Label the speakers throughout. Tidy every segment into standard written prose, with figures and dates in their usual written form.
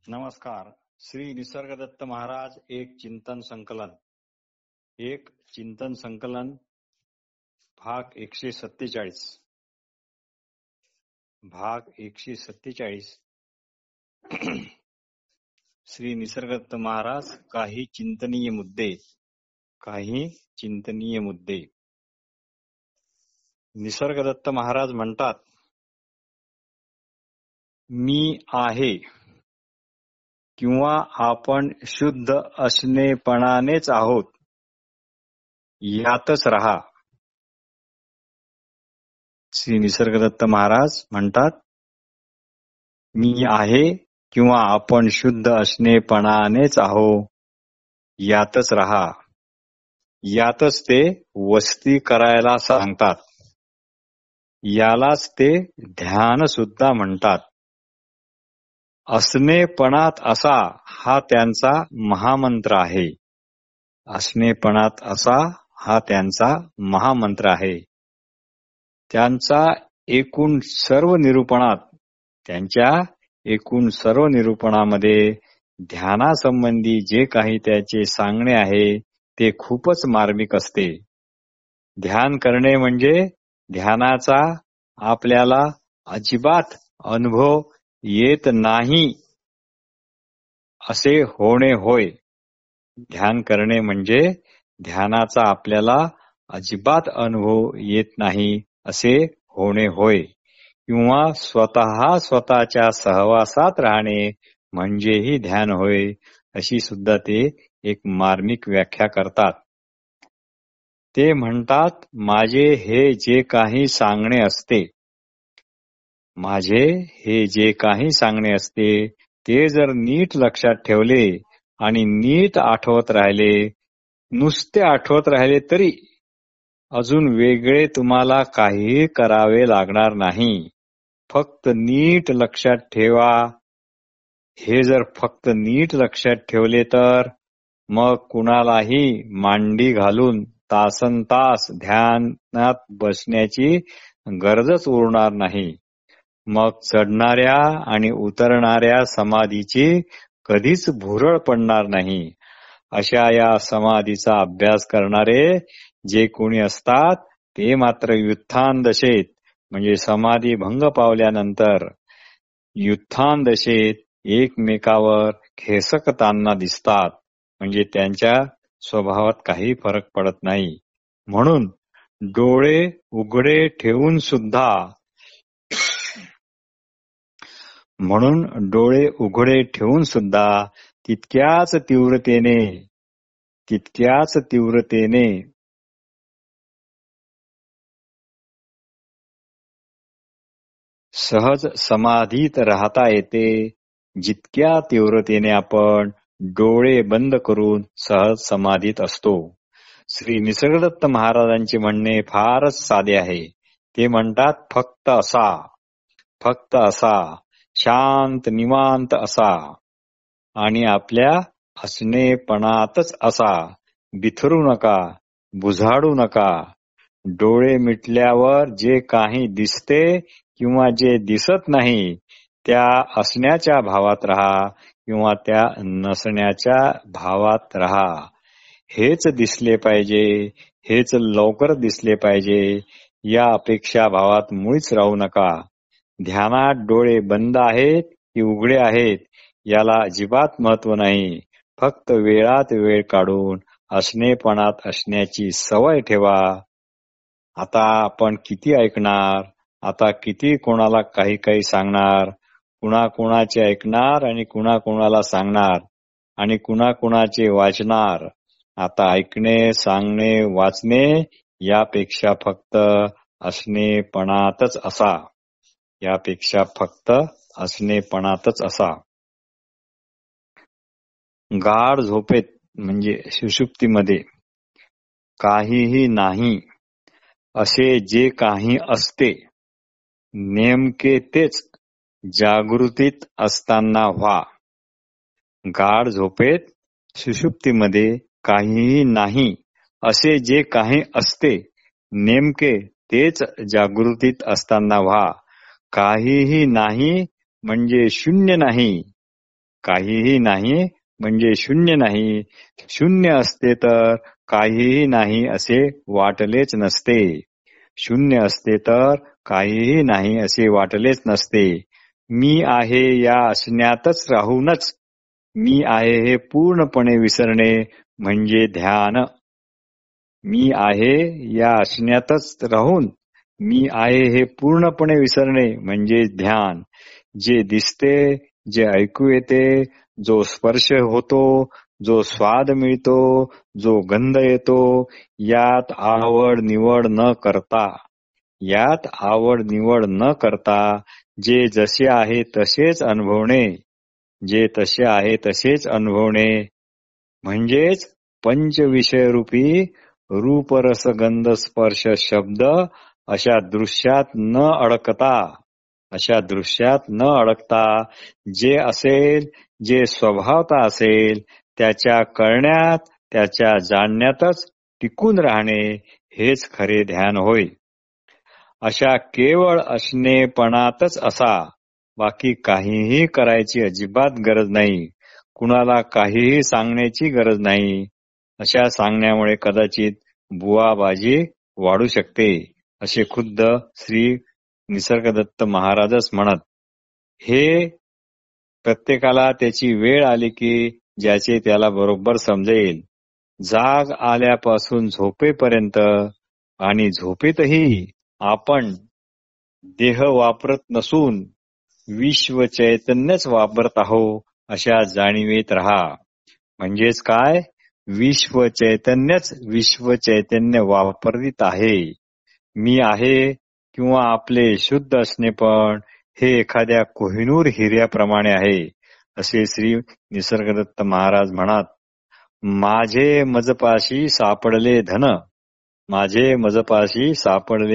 Speaker 1: नमस्कार. श्री निसर्गदत्त महाराज एक चिंतन संकलन भाग 147. श्री निसर्गदत्त महाराज काही चिंतनीय मुद्दे. निसर्गदत्त महाराज म्हणतात, मी आहे किंवा आपण शुद्ध असणेपणानेच आहोत यातच राहा. श्री निसर्गदत्त महाराज म्हणतात, मी आहे किंवा आपण शुद्ध असणेपणानेच आहो यातच राहा. यातच ते वस्ती करायला सांगतात. यालाच ते ध्यान सुद्धा म्हणतात. असणेपणात असा हा त्यांचा महामंत्र आहे. असणेपणात असा हा त्यांचा महामंत्र आहे. त्यांच्या एकूण सर्व निरूपणामध्ये ध्यानासंबंधी जे काही त्याचे सांगणे आहे ते खूपच मार्मिक असते. ध्यान करणे म्हणजे ध्यानाचा आपल्याला अजिबात अनुभव येत नाही असे होणे होय. ध्यान करणे म्हणजे ध्यानाचा आपल्याला अजिबात अनुभव येत नाही असे होणे होय. किंवा स्वतःच्या सहवासात राहणे म्हणजेही ध्यान होय, अशी सुद्धा ते एक मार्मिक व्याख्या करतात. ते म्हणतात, माझे हे जे काही सांगणे असते ते जर नीट लक्षात ठेवले आणि नीट आठवत राहिले, नुसते आठवत राहिले तरी अजून वेगळे तुम्हाला काहीही करावे लागणार नाही. फक्त नीट लक्षात ठेवा. हे जर फक्त नीट लक्षात ठेवले तर मग कुणालाही मांडी घालून तासनतास ध्यानात बसण्याची गरजच उरणार नाही. मग चढणाऱ्या आणि उतरणाऱ्या समाधीची कधीच भुरळ पडणार नाही. अशा या समाधीचा अभ्यास करणारे जे कोणी असतात ते मात्र युत्थानदशेत म्हणजे समाधी भंग पावल्यानंतर युत्थानदशेत एकमेकावर खेसकताना दिसतात. म्हणजे त्यांच्या स्वभावात काही फरक पडत नाही. म्हणून डोळे उघडे ठेवून सुद्धा तितक्याच तीव्रतेने सहज समाधीत राहता येते, जितक्या तीव्रतेने आपण डोळे बंद करून सहज समाधीत असतो. श्री निसर्गदत्त महाराजांचे म्हणणे फारच साधे आहे. ते म्हणतात, फक्त असा शांत निवांत असा आणि आपल्या असणेपणातच असा. बिथरू नका, बुजाडू नका. डोळे मिटल्यावर जे काही दिसते किंवा जे दिसत नाही त्या असण्याच्या भावात राहा किंवा त्या नसण्याच्या भावात राहा. हेच दिसले पाहिजे, हेच लवकर दिसले पाहिजे या अपेक्षा भावात मुळीच राहू नका. ध्यानात डोळे बंद आहेत की उघडे आहेत याला अजिबात महत्व नाही. फक्त वेळात वेळ काढून असणेपणात असण्याची सवय ठेवा. आता आपण किती ऐकणार, आता किती कोणाला काही सांगणार, कुणाकुणाचे ऐकणार आणि कुणाकुणाला सांगणार आणि कुणाकुणाचे वाचणार. आता ऐकणे, सांगणे, वाचणे यापेक्षा फक्त असणेपणातच असा. गाढ झोपेत म्हणजे सुषुप्तीमध्ये काहीही नाही असे जे काही असते नेमके तेच जागृतीत असताना व्हा. गाढ झोपेत सुषुप्तीमध्ये काहीही नाही असे जे काही असते नेमके तेच जागृतीत असताना व्हा. काहीही नाही म्हणजे शून्य नाही. काहीही नाही म्हणजे शून्य नाही. शून्य असते तर काहीही नाही असे वाटलेच नसते. शून्य असते तर काहीही नाही असे वाटलेच नसते. मी आहे या असण्यातच राहूनच मी आहे हे पूर्णपणे विसरणे म्हणजे ध्यान. मी आहे या असण्यातच राहून मी आहे हे पूर्णपणे विसरणे म्हणजे ध्यान. जे दिसते, जे ऐकू येते, जो स्पर्श होतो, जो स्वाद मिळतो, जो गंध येतो, यात आवड निवड न करता जे जसे आहे तसेच अनुभवणे, जे तसे आहे तसेच अनुभवणे म्हणजेच पंचविषयरूपी रूप रस गंध स्पर्श शब्द अशा दृश्यात न अडकता जे असेल, जे स्वभावता असेल त्याच्या कळण्यात, त्याच्या जाणण्यातच टिकून राहणे हेच खरे ध्यान होय. अशा केवळ असणेपणातच असा, बाकी काहीही करायची अजिबात गरज नाही. कुणाला काहीही सांगण्याची गरज नाही. अशा सांगण्यामुळे कदाचित बुवाबाजी वाढू शकते, असे खुद्द श्री निसर्गदत्त महाराजच म्हणत. हे प्रत्येकाला त्याची वेळ आली की ज्याचे त्याला बरोबर समजेल. जाग आल्यापासून झोपेपर्यंत आणि झोपेतही आपण देह वापरत नसून विश्व चैतन्यच वापरत आहो अशा जाणीवेत राहा. म्हणजेच काय? विश्व चैतन्य वापरित आहे. मी आहे किंवा आपले शुद्ध असणे पण हे एखाद्या कोहिनूर हिऱ्याप्रमाणे आहे, असे श्री निसर्गदत्त महाराज म्हणत. माझे मजपाशी सापडले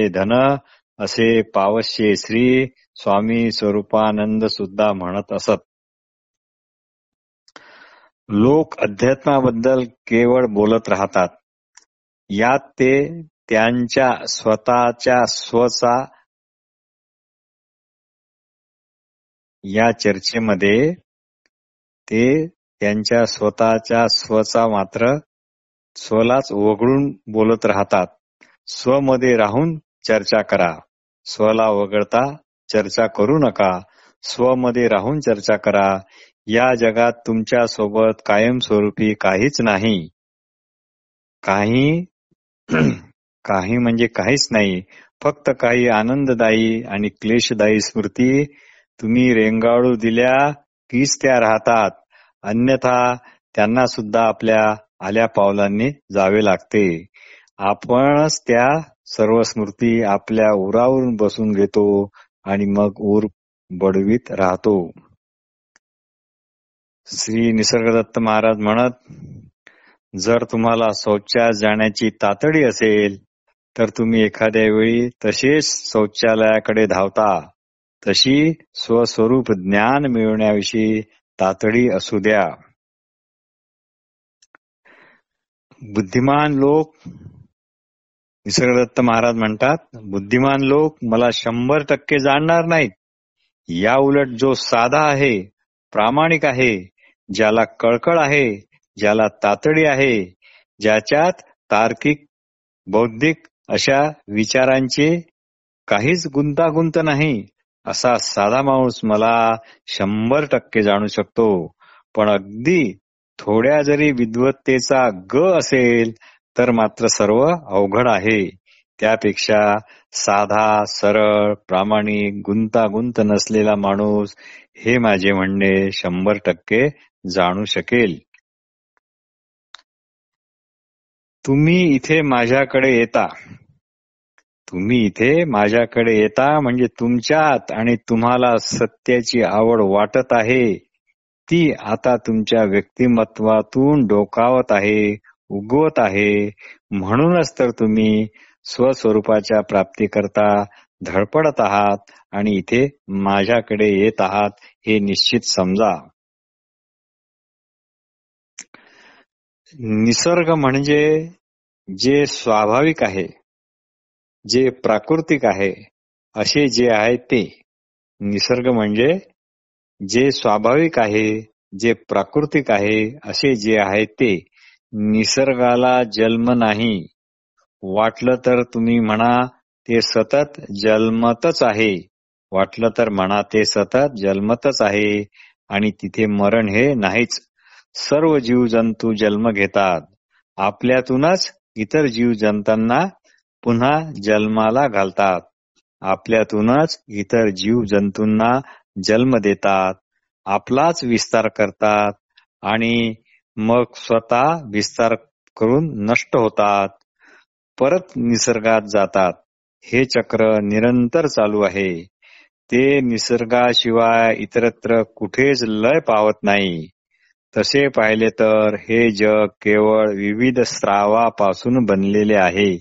Speaker 1: धन असे पावश्ये श्री स्वामी स्वरूपानंद सुद्धा म्हणत असत. लोक अध्यात्माबद्दल केवळ बोलत राहतात. यात ते त्यांच्या स्वतःच्या स्वचा या चर्चेमध्ये ते त्यांच्या स्वतःच्या स्वचा मात्र स्वलाच वगळून बोलत राहतात. स्वमध्ये राहून चर्चा करा. स्वला वगळता चर्चा करू नका. स्वमध्ये राहून चर्चा करा. या जगात तुमच्या सोबत कायमस्वरूपी काहीच नाही. काही म्हणजे काहीच नाही. फक्त काही आनंददायी आणि क्लेशदायी स्मृती तुम्ही रेंगाळू दिल्या कीच त्या राहतात. अन्यथा त्यांना सुद्धा आपल्या आल्या पावलांनी जावे लागते. आपणच त्या सर्व स्मृती आपल्या उरावरून बसून घेतो आणि मग उर बडवीत राहतो. श्री निसर्गदत्त महाराज म्हणत, जर तुम्हाला शौचास जाण्याची तातडी असेल तर तुम्ही एखाद्या वेळी तसेच शौचालयाकडे धावता. तशी स्वस्वरूप ज्ञान मिळवण्याविषयी तातडी असू द्या. बुद्धिमान लोक, निसर्गदत्त महाराज म्हणतात, बुद्धिमान लोक मला 100% जाणणार नाहीत. या उलट जो साधा आहे, प्रामाणिक आहे, ज्याला कळकळ आहे, ज्याला तातडी आहे, ज्याच्यात तार्किक बौद्धिक अशा विचारांची काहीच गुंतागुंत नाही, असा साधा माणूस मला 100% जाणू शकतो. पण अगदी थोड्या जरी विद्वत्तेचा ग असेल तर मात्र सर्व अवघड आहे. त्यापेक्षा साधा, सरळ, प्रामाणिक, गुंतागुंत नसलेला माणूस हे माझे म्हणणे 100% जाणू शकेल. तुम्ही इथे माझ्याकडे येता म्हणजे तुमच्यात आणि तुम्हाला सत्याची आवड वाटत आहे, ती आता तुमच्या व्यक्तिमत्वातून डोकावत आहे, उगवत आहे. म्हणूनच तर तुम्ही स्वस्वरूपाच्या प्राप्तीकरता धडपडत आहात आणि इथे माझ्याकडे येत आहात हे निश्चित समजा. निसर्ग म्हणजे जे स्वाभाविक आहे, जे प्राकृतिक आहे, असे जे आहे ते. निसर्ग म्हणजे जे स्वाभाविक आहे, जे प्राकृतिक आहे असे जे आहे ते. निसर्गाला जन्म नाही. वाटलं तर तुम्ही म्हणा ते सतत जन्मतच आहे. वाटलं तर म्हणा ते सतत जन्मतच आहे आणि तिथे मरण हे नाहीच. सर्व जीवजंतू जन्म घेतात. आपल्यातूनच इतर जीवजंतांना पुन्हा जन्माला घालतात. आपल्यातूनच इतर जीवजंतूंना जन्म देतात. आपलाच विस्तार करतात आणि मग स्वतः विस्तार करून नष्ट होतात. परत निसर्गात जातात. हे चक्र निरंतर चालू आहे. ते निसर्गाशिवाय इतरत्र कुठेच लय पावत नाही. तसे पाहिले तर हे जग केवळ विविध स्रावापासून बनलेले आहे.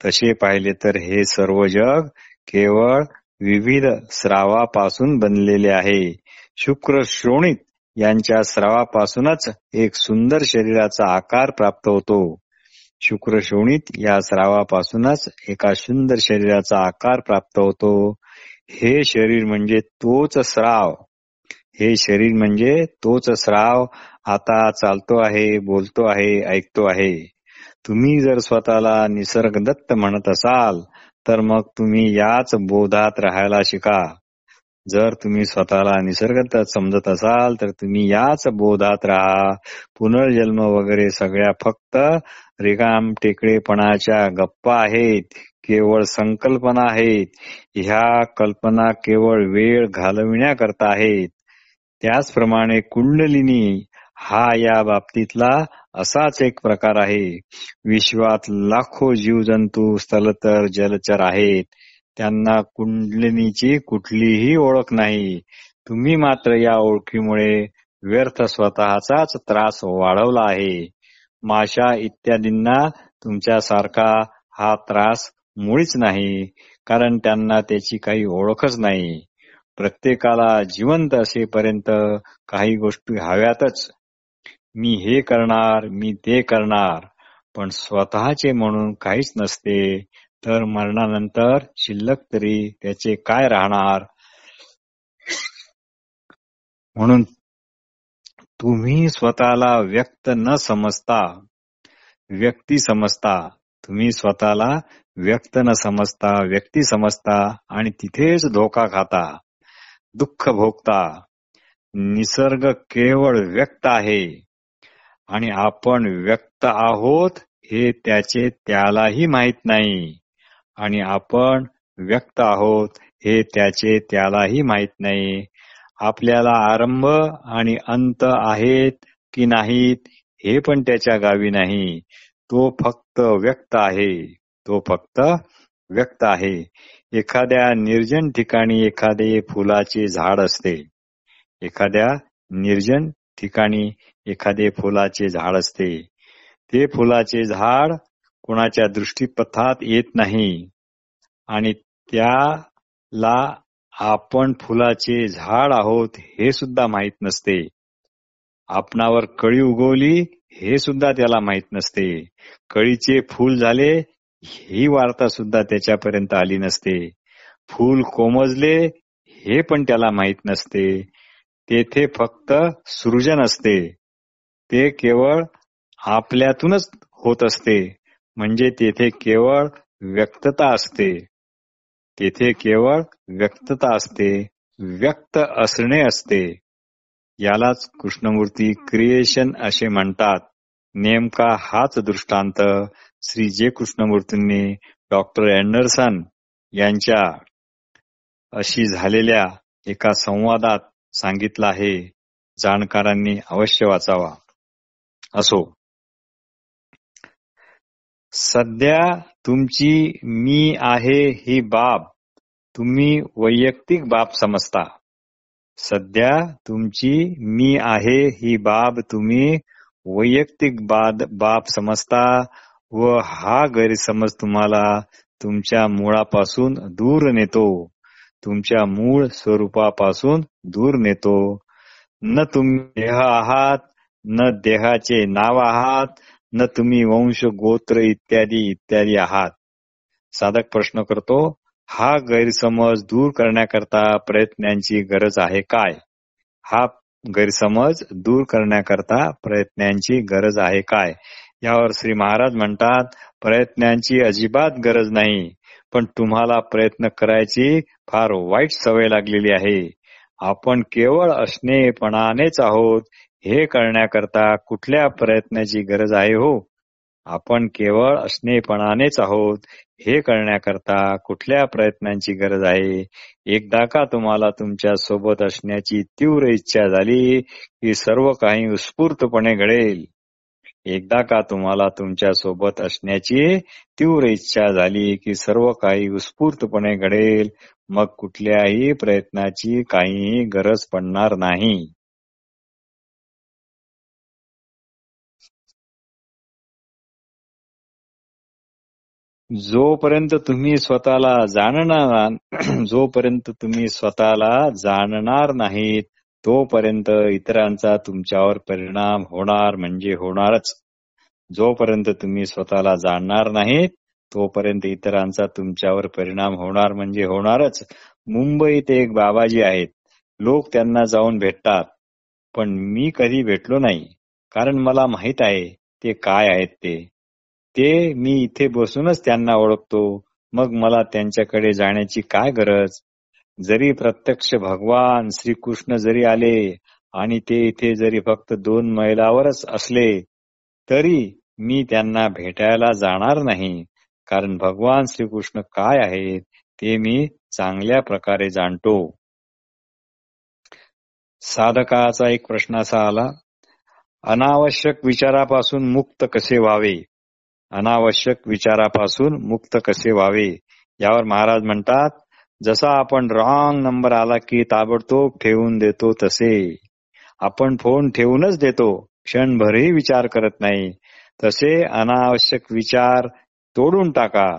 Speaker 1: तसे पाहिले तर हे सर्व जग केवळ विविध स्रावापासून बनलेले आहे. शुक्र शोणित यांच्या स्रावापासूनच एक सुंदर शरीराचा आकार प्राप्त होतो. शुक्र शोणित या स्रावापासूनच एका सुंदर शरीराचा आकार प्राप्त होतो. हे शरीर म्हणजे तोच स्राव. हे शरीर म्हणजे तोच स्राव आता चालतो आहे, बोलतो आहे, ऐकतो आहे. तुम्ही जर स्वतःला निसर्गदत्त म्हणत असाल तर मग तुम्ही याच बोधात राहायला शिका. जर तुम्ही स्वतःला निसर्गदत्त समजत असाल तर तुम्ही याच बोधात राहा. पुनर्जन्म वगैरे सगळ्या फक्त रिकाम टेकडेपणाच्या गप्पा आहेत. केवळ संकल्पना आहेत. ह्या कल्पना केवळ वेळ घालविण्याकरता आहेत. त्याचप्रमाणे कुंडलिनी हा या बाबतीतला असाच एक प्रकार आहे. विश्वात लाखो जीवजंतू स्थलचर जलचर आहेत. त्यांना कुंडलिनीची कुठलीही ओळख नाही. तुम्ही मात्र या ओळखीमुळे व्यर्थ स्वतःचाच त्रास वाढवला आहे. माशा इत्यादींना तुमच्यासारखा हा त्रास मुळीच नाही, कारण त्यांना त्याची काही ओळखच नाही. प्रत्येकाला जिवंत असेपर्यंत काही गोष्टी हव्यातच. मी हे करणार, मी ते करणार, पण स्वतःचे म्हणून काहीच नसते. तर मरणानंतर शिल्लक तरी त्याचे काय राहणार? म्हणून तुम्ही स्वतःला व्यक्त न समजता व्यक्ती समजता. तुम्ही स्वतःला व्यक्त न समजता व्यक्ती समजता आणि तिथेच धोका खाता, दुःख भोगता. निसर्ग केवळ व्यक्त आहे आणि आपण व्यक्त आहोत हे त्याचे त्यालाही माहित नाही. आणि आपण व्यक्त आहोत हे त्याचे त्यालाही माहित नाही. आपल्याला आरंभ आणि अंत आहेत की नाहीत हे पण त्याच्या गावी नाही. तो फक्त व्यक्त आहे. तो फक्त व्यक्त आहे. एखाद्या निर्जन ठिकाणी एखादे फुलाचे झाड असते. एखाद्या निर्जन ठिकाणी एखादे फुलाचे झाड असते. ते फुलाचे झाड कोणाच्या दृष्टीपथात येत नाही आणि त्याला आपण फुलाचे झाड आहोत हे सुद्धा माहित नसते. आपणावर कळी उगवली हे सुद्धा त्याला माहित नसते. कळीचे फूल झाले ही वार्ता सुद्धा त्याच्यापर्यंत आली नसते. फूल कोमजले हे पण त्याला माहित नसते. तेथे फक्त सृजन असते. ते केवळ आपल्यातूनच होत असते. म्हणजे तेथे केवळ व्यक्तता असते. तेथे केवळ व्यक्तता असते. व्यक्त असणे असते. यालाच कृष्णमूर्ती क्रिएशन असे म्हणतात. नेमका हाच दृष्टांत श्री जे कृष्णमूर्तींनी डॉक्टर अँडरसन यांच्या अशी झालेल्या एका संवादात सांगितला आहे. जाणकारांनी अवश्य वाचावा. असो, सध्या तुमची मी आहे ही बाब तुम्ही वैयक्तिक बाब समजता. सध्या तुमची मी आहे ही बाब तुम्ही वैयक्तिक बाब समजता व हा गैरसमज तुम्हाला तुमच्या मुळापासून दूर नेतो. तुमच्या मूळ स्वरूपापासून दूर नेतो. न तुम्ही देह आहात, न देहाचे नाव आहात, न तुम्ही वंश गोत्र इत्यादी इत्यादी आहात. साधक प्रश्न करतो, हा गैरसमज दूर करण्याकरता प्रयत्नांची गरज आहे काय? हा गैरसमज दूर करण्याकरता प्रयत्नांची गरज आहे काय? यावर श्री महाराज म्हणतात, प्रयत्नांची अजिबात गरज नाही, पण तुम्हाला प्रयत्न करायची फार वाईट सवय लागलेली आहे. आपण केवळ असणेपणानेच आहोत हे कळण्याकरता कुठल्या प्रयत्नाची गरज आहे हो? आपण केवळ असणेपणानेच आहोत हे कळण्याकरता कुठल्या प्रयत्नांची गरज आहे? एकदा का तुम्हाला तुमच्या सोबत असण्याची तीव्र इच्छा झाली की सर्व काही उत्स्फूर्तपणे घडेल. एकदा का तुम्हाला तुमच्या सोबत असण्याची तीव्र इच्छा झाली की सर्व काही उत्स्फूर्तपणे घडेल, मग कुठल्याही प्रयत्नाची काहीही गरज पडणार नाही. जोपर्यंत तुम्ही स्वतःला जोपर्यंत तुम्ही स्वतःला जाणणार नाहीत, तोपर्यंत इतरांचा तुमच्यावर परिणाम होणार म्हणजे होणारच. जोपर्यंत तुम्ही स्वतःला जाणणार नाहीत, तोपर्यंत इतरांचा तुमच्यावर परिणाम होणार म्हणजे होणारच. मुंबईत एक बाबाजी आहेत. लोक त्यांना जाऊन भेटतात, पण मी कधी भेटलो नाही, कारण मला माहित आहे ते काय आहेत ते मी इथे बसूनच त्यांना ओळखतो. मग मला त्यांच्याकडे जाण्याची काय गरज? जरी प्रत्यक्ष भगवान श्रीकृष्ण जरी आले आणि ते इथे जरी फक्त 2 मैलावरच असले, तरी मी त्यांना भेटायला जाणार नाही, कारण भगवान श्रीकृष्ण काय आहेत ते मी चांगल्या प्रकारे जाणतो. साधकाचा एक प्रश्न असा आला, अनावश्यक विचारापासून मुक्त कसे व्हावे? अनावश्यक विचारापासून मुक्त कसे व्हावे? यावर महाराज म्हणतात, जसा आपण रॉंग नंबर आला की ताबडतोब ठेवून देतो तसे. आपण फोन ठेवूनच देतो, क्षणभरही विचार करत नाही. तसे अनावश्यक विचार तोडून टाका.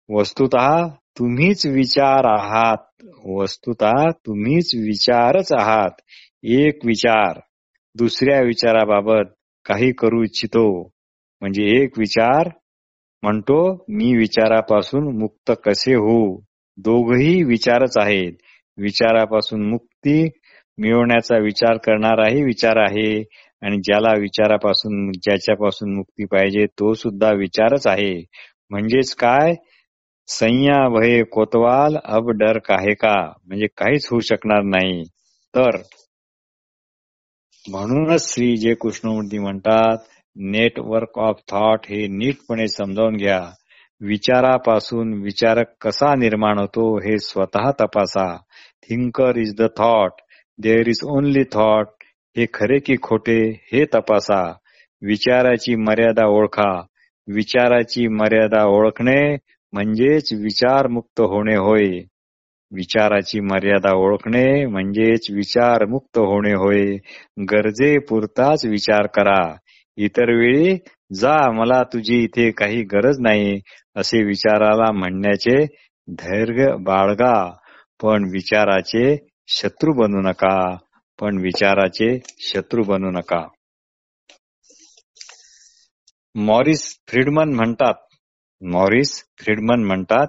Speaker 1: वस्तुतः तुम्हीच विचार आहात. वस्तुतः तुम्हीच विचारच आहात. एक विचार दुसऱ्या विचाराबाबत काही करू इच्छितो, म्हणजे एक विचार म्हणतो मी विचारापासून मुक्त कसे होऊ. दोघही विचारच आहेत. विचारापासून मुक्ती मिळवण्याचा विचार करणाराही विचार आहे, आणि ज्याच्यापासून मुक्ती पाहिजे तो सुद्धा विचारच आहे. म्हणजेच काय? सैया भये कोतवाल अब डर काहे का, म्हणजे काहीच होऊ शकणार नाही. तर म्हणूनच श्री जे कृष्णमूर्ती म्हणतात, नेटवर्क ऑफ थॉट हे नीटपणे समजावून घ्या. विचारापासून विचारक कसा निर्माण होतो हे स्वतः तपासा. Thinker is the thought, there is only thought. हे खरे की खोटे हे तपासा. विचाराची मर्यादा ओळखा. विचाराची मर्यादा ओळखणे म्हणजेच विचारमुक्त होणे होय. विचाराची मर्यादा ओळखणे म्हणजेच विचारमुक्त होणे होय. गरजेपुरताच विचार करा. इतर वेळी जा, मला तुझी इथे काही गरज नाही, असे विचाराला म्हणण्याचे धैर्य बाळगा. पण विचाराचे शत्रू बनू नका. मॉरिस फ्रीडमन म्हणतात,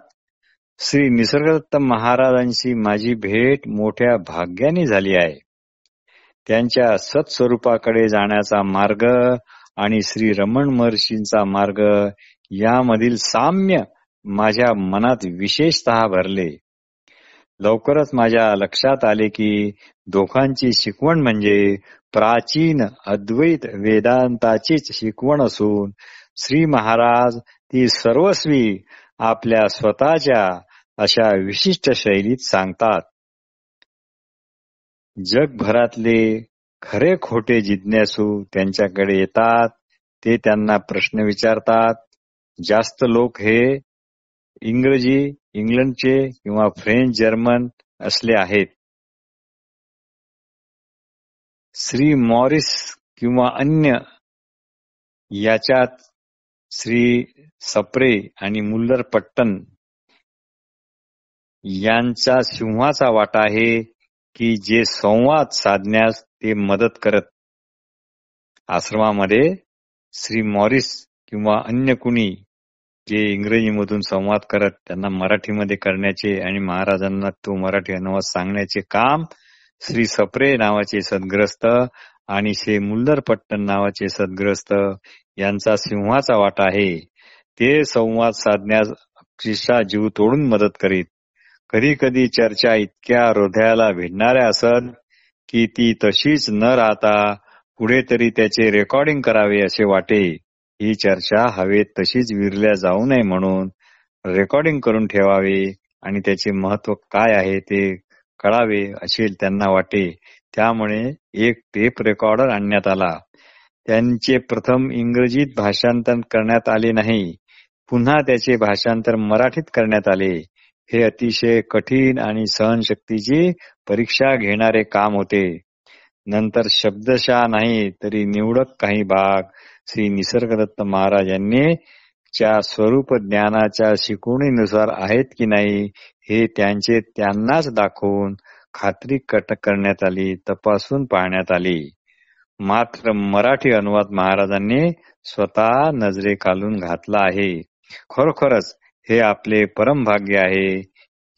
Speaker 1: श्री निसर्गदत्त महाराजांशी माझी भेट मोठ्या भाग्याने झाली आहे. त्यांच्या सत्स्वरूपाकडे जाण्याचा मार्ग आणि श्री रमण महर्षींचा मार्ग यामधील साम्य माझ्या मनात विशेषतः भरले. लवकरच माझ्या लक्षात आले की दोघांची शिकवण म्हणजे प्राचीन अद्वैत वेदांताचीच शिकवण असून श्री महाराज ती सर्वस्वी आपल्या स्वतःच्या अशा विशिष्ट शैलीत सांगतात. जगभरातले खरे खोटे जिज्ञासू त्यांच्याकडे येतात. ते त्यांना प्रश्न विचारतात. जास्त लोक हे इंग्लंडचे किंवा फ्रेंच जर्मन असले आहेत. श्री मॉरिस किंवा अन्य याच्यात श्री सप्रे आणि मुल्लर पट्टन यांचा सिंहाचा वाटा आहे की जे संवाद साधण्यास ते मदत करत. आश्रमामध्ये श्री मॉरिस किंवा अन्य कुणी जे इंग्रजीमधून संवाद करत त्यांना मराठीमध्ये करण्याचे आणि महाराजांना तो मराठी अनुवाद सांगण्याचे काम श्री सप्रे नावाचे सद्ग्रस्त आणि श्री मुल्लरपट्टण नावाचे सद्ग्रस्त यांचा सिंहाचा वाटा आहे. ते संवाद साधण्यास अक्षरशः जीव तोडून मदत करीत. कधी कधी चर्चा इतक्या हृदयाला भिडणाऱ्या असत की ती तशीच न राहता पुढे तरी त्याचे रेकॉर्डिंग करावे असे वाटे. ही चर्चा हवेत तशीच विरल्या जाऊ नये म्हणून रेकॉर्डिंग करून ठेवावे आणि त्याचे महत्व काय आहे ते कळावे असे त्यांना वाटे. त्यामुळे एक टेप रेकॉर्डर आणण्यात आला. त्यांचे प्रथम इंग्रजीत भाषांतर करण्यात आले नाही. पुन्हा त्याचे भाषांतर मराठीत करण्यात आले. हे अतिशय कठीण आणि सहनशक्तीची परीक्षा घेणारे काम होते. नंतर शब्दशः नाही तरी निवडक काही भाग श्री निसर्गदत्त महाराज यांनी च्या स्वरूप ज्ञानाच्या शिकवणीनुसार आहेत की नाही हे त्यांचे त्यांनाच दाखवून खात्री करण्यात आली, तपासून पाहण्यात आली. मात्र मराठी अनुवाद महाराजांनी स्वतः नजरेखालून घातला आहे. खरोखरच हे आपले परमभाग्य आहे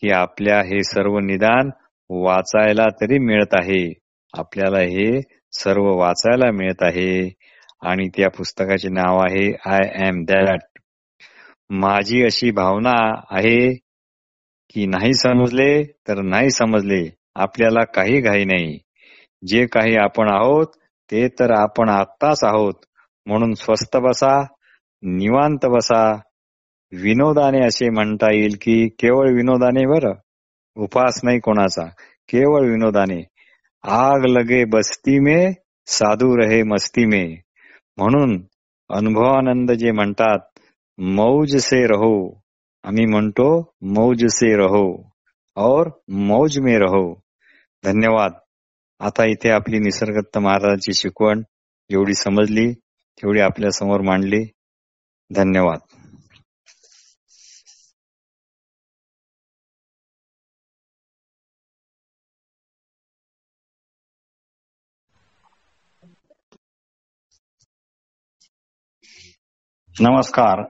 Speaker 1: की आपल्या हे सर्व निदान वाचायला तरी मिळत आहे. आपल्याला हे सर्व वाचायला मिळत आहे आणि त्या पुस्तकाचे नाव आहे आय एम दॅट. माझी अशी भावना आहे की नाही समजले तर नाही समजले, आपल्याला काही घाई नाही. जे काही आपण आहोत ते तर आपण आत्ताच आहोत. म्हणून स्वस्थ बसा, निवांत बसा. विनोदाने असे म्हणता येईल की केवळ विनोदाने, बरं, उपास नाही कोणाचा, केवळ विनोदाने. आग लगे बस्ती में, साधू रहे मस्ती में. म्हणून अनुभवानंद जे म्हणतात मौज से रहो, आम्ही म्हणतो मौज से रहो और मौज में रहो. धन्यवाद. आता इथे आपली निसर्गदत्त महाराजांची शिकवण जेवढी समजली तेवढी आपल्या समोर मांडली. धन्यवाद. नमस्कार.